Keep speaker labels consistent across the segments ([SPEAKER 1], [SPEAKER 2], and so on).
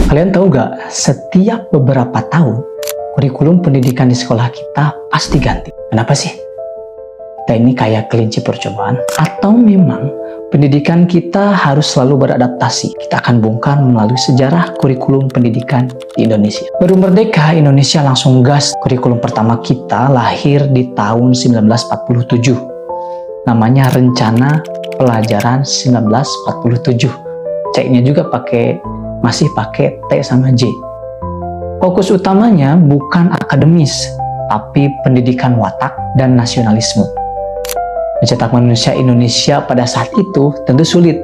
[SPEAKER 1] Kalian tahu gak, setiap beberapa tahun, kurikulum pendidikan di sekolah kita pasti ganti. Kenapa sih? Kita ini kayak kelinci percobaan? Atau memang pendidikan kita harus selalu beradaptasi? Kita akan bongkar melalui sejarah kurikulum pendidikan di Indonesia. Baru merdeka, Indonesia langsung gas. Kurikulum pertama kita lahir di tahun 1947. Namanya Rencana Pelajaran 1947. C-nya juga masih pakai T sama J. Fokus utamanya bukan akademis, tapi pendidikan watak dan nasionalisme. Mencetak manusia Indonesia pada saat itu tentu sulit,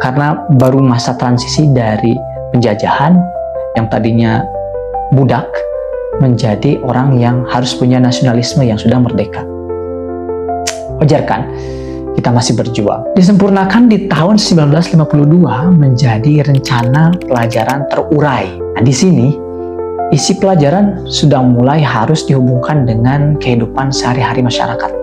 [SPEAKER 1] karena baru masa transisi dari penjajahan yang tadinya budak menjadi orang yang harus punya nasionalisme yang sudah merdeka. Wajar kan? Kita masih berjuang. Disempurnakan di tahun 1952 menjadi Rencana Pelajaran Terurai. Nah, di sini isi pelajaran sudah mulai harus dihubungkan dengan kehidupan sehari-hari masyarakat.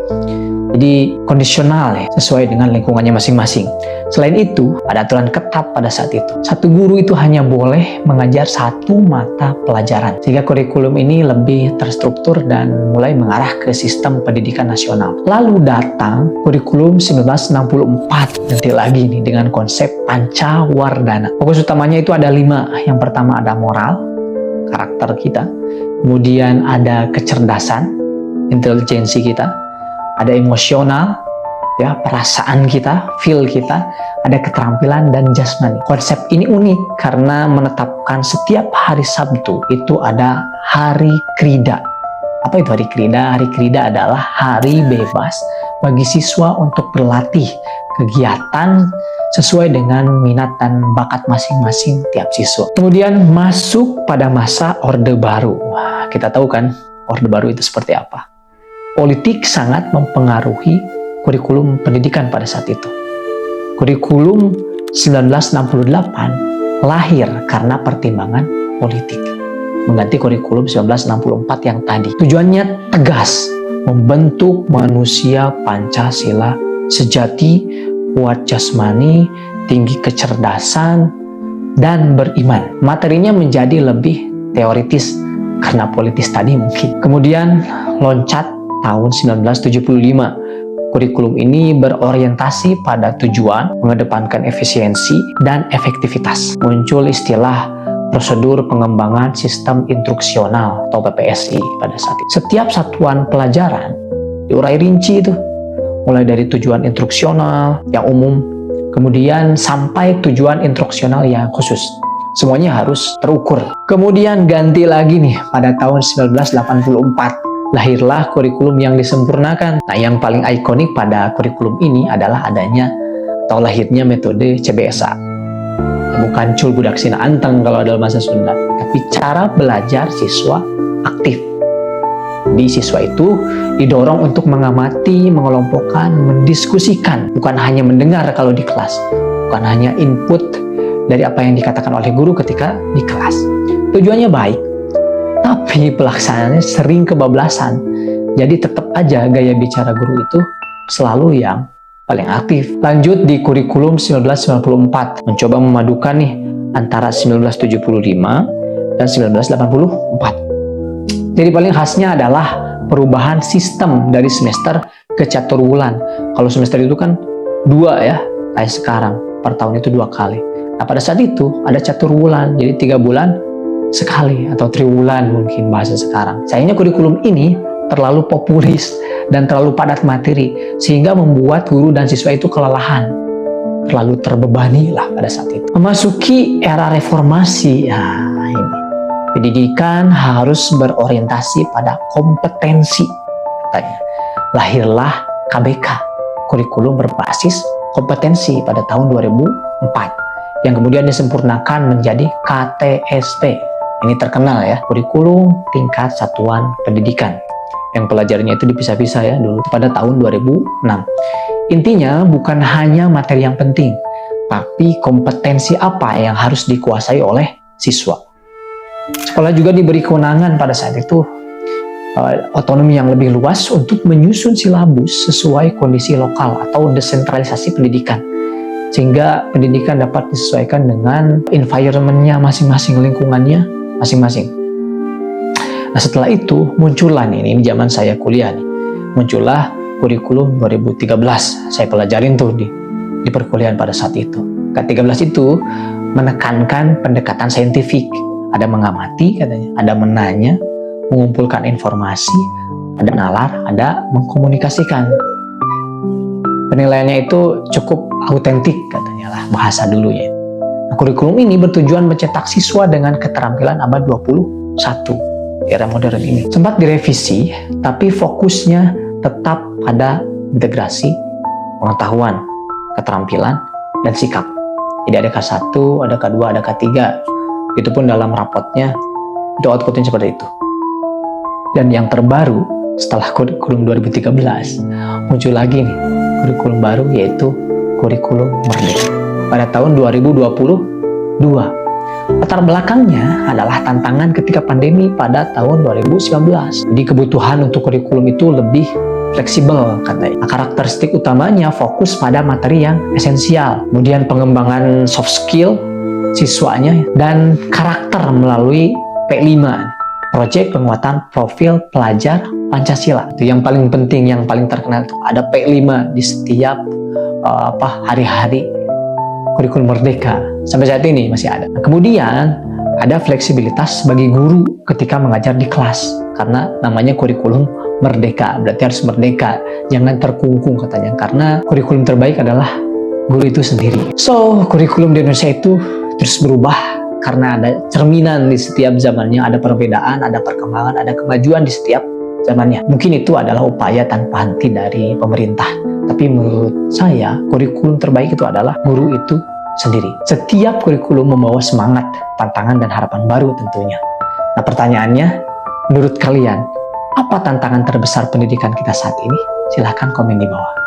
[SPEAKER 1] Jadi kondisional ya, sesuai dengan lingkungannya masing-masing. Selain itu, ada aturan ketat pada saat itu. Satu guru itu hanya boleh mengajar satu mata pelajaran. Sehingga kurikulum ini lebih terstruktur dan mulai mengarah ke sistem pendidikan nasional. Lalu datang kurikulum 1964. Nanti lagi nih dengan konsep Pancawardhana. Fokus utamanya itu ada 5. Yang pertama ada moral, karakter kita. Kemudian ada kecerdasan, intelijensi kita. Ada emosional, ya, perasaan kita, feel kita, ada keterampilan dan jasmani. Konsep ini unik karena menetapkan setiap hari Sabtu itu ada hari krida. Apa itu hari krida? Hari krida adalah hari bebas bagi siswa untuk berlatih kegiatan sesuai dengan minat dan bakat masing-masing tiap siswa. Kemudian masuk pada masa Orde Baru. Wah, kita tahu kan Orde Baru itu seperti apa? Politik sangat mempengaruhi kurikulum pendidikan pada saat itu. Kurikulum 1968 lahir karena pertimbangan politik, mengganti kurikulum 1964 yang tadi. Tujuannya tegas, membentuk manusia Pancasila sejati, kuat jasmani, tinggi kecerdasan, dan beriman. Materinya menjadi lebih teoritis karena politis tadi mungkin. Kemudian loncat tahun 1975. Kurikulum ini berorientasi pada tujuan, mengedepankan efisiensi dan efektivitas. Muncul istilah prosedur pengembangan sistem instruksional atau PPSI pada saat itu. Setiap satuan pelajaran diurai rinci itu, mulai dari tujuan instruksional yang umum, kemudian sampai tujuan instruksional yang khusus. Semuanya harus terukur. Kemudian ganti lagi nih pada tahun 1984. Lahirlah kurikulum yang disempurnakan. Nah, yang paling ikonik pada kurikulum ini adalah adanya atau lahirnya metode CBSA. Bukan cul budak sina anteng kalau dalam bahasa Sunda, tapi cara belajar siswa aktif. Di siswa itu didorong untuk mengamati, mengelompokkan, mendiskusikan, bukan hanya mendengar kalau di kelas, bukan hanya input dari apa yang dikatakan oleh guru ketika di kelas. Tujuannya baik, tapi pelaksanaannya sering kebablasan. Jadi tetap aja gaya bicara guru itu selalu yang paling aktif. Lanjut di kurikulum 1994, mencoba memadukan nih antara 1975 dan 1984. Jadi paling khasnya adalah perubahan sistem dari semester ke caturwulan. Kalau semester itu kan 2 ya, kayak sekarang per tahun itu 2 kali. Nah, pada saat itu ada caturwulan, jadi 3 bulan sekali atau triwulan mungkin bahasa sekarang. Sayangnya kurikulum ini terlalu populis dan terlalu padat materi sehingga membuat guru dan siswa itu kelelahan, terlalu terbebani lah pada saat itu. Memasuki era reformasi, nah ini pendidikan harus berorientasi pada kompetensi katanya. Lahirlah KBK, kurikulum berbasis kompetensi pada tahun 2004 yang kemudian disempurnakan menjadi KTSP. Ini terkenal ya, kurikulum tingkat satuan pendidikan. Yang pelajarannya itu dipisah-pisah ya dulu pada tahun 2006. Intinya bukan hanya materi yang penting, tapi kompetensi apa yang harus dikuasai oleh siswa. Sekolah juga diberi kewenangan pada saat itu otonomi yang lebih luas untuk menyusun silabus sesuai kondisi lokal atau desentralisasi pendidikan. sehingga pendidikan dapat disesuaikan dengan environment-nya masing-masing, lingkungannya masing-masing. Nah, setelah itu muncullah ini zaman saya kuliah nih, muncullah kurikulum 2013. Saya pelajarin tuh di perkuliahan pada saat itu. K13 itu menekankan pendekatan saintifik. Ada mengamati katanya, ada menanya, mengumpulkan informasi, ada nalar, ada mengkomunikasikan. Penilaiannya itu cukup autentik katanya lah, bahasa dulunya. Nah, kurikulum ini bertujuan mencetak siswa dengan keterampilan abad 21 di era modern ini. Sempat direvisi, tapi fokusnya tetap pada integrasi pengetahuan, keterampilan, dan sikap. Jadi ada K1, ada K2, ada K3. Itu pun dalam rapotnya itu outputnya seperti itu. Dan yang terbaru setelah kurikulum 2013 muncul lagi nih kurikulum baru, yaitu kurikulum Merdeka pada tahun 2022. Latar belakangnya adalah tantangan ketika pandemi pada tahun 2019. Jadi kebutuhan untuk kurikulum itu lebih fleksibel katanya. Nah, karakteristik utamanya fokus pada materi yang esensial, kemudian pengembangan soft skill siswanya, dan karakter melalui P5, proyek penguatan profil pelajar Pancasila. Itu yang paling penting, yang paling terkenal itu ada P5 di setiap hari-hari kurikulum Merdeka. Sampai saat ini masih ada. Nah, kemudian ada fleksibilitas bagi guru ketika mengajar di kelas, karena namanya kurikulum Merdeka, berarti harus merdeka, jangan terkungkung katanya, karena kurikulum terbaik adalah guru itu sendiri. So, kurikulum di Indonesia itu terus berubah karena ada cerminan di setiap zamannya, ada perbedaan, ada perkembangan, ada kemajuan di setiap zamannya. Mungkin itu adalah upaya tanpa henti dari pemerintah, tapi menurut saya kurikulum terbaik itu adalah guru itu sendiri. Setiap kurikulum membawa semangat, tantangan, dan harapan baru tentunya. Nah, pertanyaannya, menurut kalian, apa tantangan terbesar pendidikan kita saat ini? Silahkan komen di bawah.